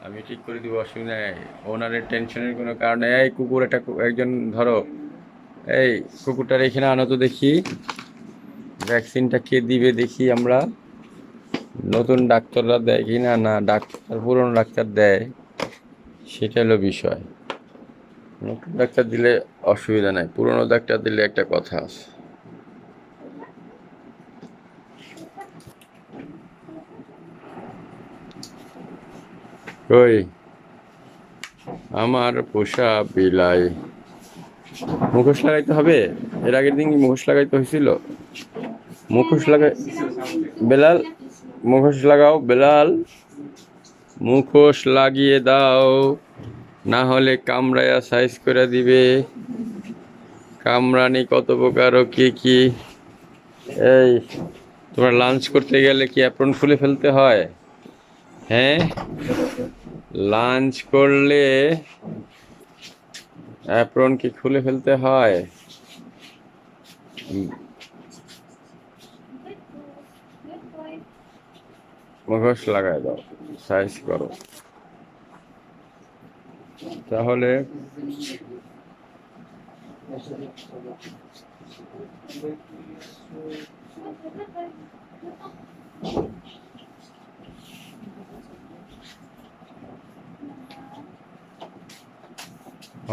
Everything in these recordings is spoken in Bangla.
আমি ঠিক করে দিব, অসুবিধা নেই। ওনারের টেনশনের কোনো কারণে এই কুকুর একটা একজন ধরো, এই কুকুরটার এখানে আনো তো দেখি। ভ্যাকসিনটা কে দিবে দেখি আমরা। নতুন ডাক্তাররা দেয় কি না, না ডাক্তার পুরনো ডাক্তার দেয়, সেটা হলো বিষয়। নতুন ডাক্তার দিলে অসুবিধা নাই, পুরনো ডাক্তার দিলে একটা কথা আছে। কই আমার পোষা বিলাই, মুখোশ লাগাইতে হবে। এর আগের দিন কি মুখোশ লাগাইতে হয়েছিল? মুখোশ লাগাই, বেলাল মুখোশ লাগাও, বেলাল মুখোশ লাগিয়ে দাও, না হলে কামড়ায়া সাইজ করে দিবে। কামড়ানি কত প্রকার ও কি কি। এই তোমরা লাঞ্চ করতে গেলে কি অ্যাপ্রন খুলে ফেলতে হয়? হ্যাঁ, লাঞ্চ করলে অ্যাপ্রন কি খুলে ফেলতে হয়? মুখোশ লাগাই দাও, সাইজ করো, তাহলে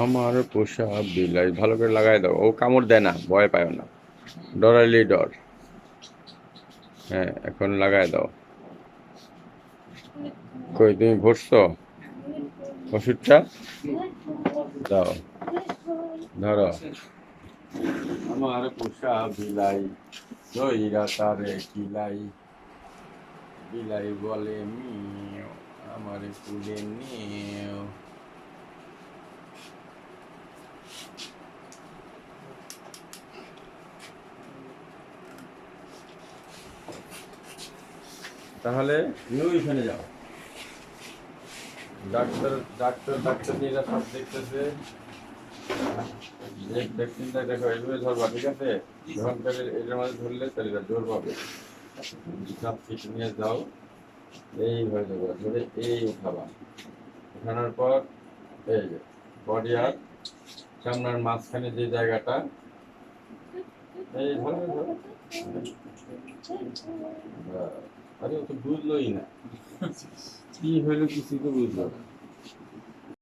আমার পোষা বিলাই, ভালো করে লাগাই দাও। ও কামড় দেয় না, ভয় পায় না, ডরাইলেই ডর। হ্যাঁ, এখন লাগাই দাও। কই তুমি ভরছো ওষুধটা? দাও, ধরো। আমার পোষা বিলাই, দইরা তারে কিলাই, বিলাই বলে মিও, আমার কুলে নিও। তাহলে তুমি ওইখানে যাও, ডাক্তার ডাক্তার ডাক্তার নিয়ে সব দেখতেছে। ভ্যাকসিনটা দেখো, এইভাবে ধরবা, ঠিক আছে? যখন তাহলে এটার মধ্যে ধরলে তাহলে এটা জোর পাবে। সব কিছু নিয়ে যাও, এইভাবে ধরবা, ধরে এই উঠাবা। উঠানোর পর এই যে বডি আর সামনের মাঝখানে যে জায়গাটা, এই ধরো ধরো। আরে ও তো বুঝলোই না কি হইলো, কিছুই তো বুঝলো না।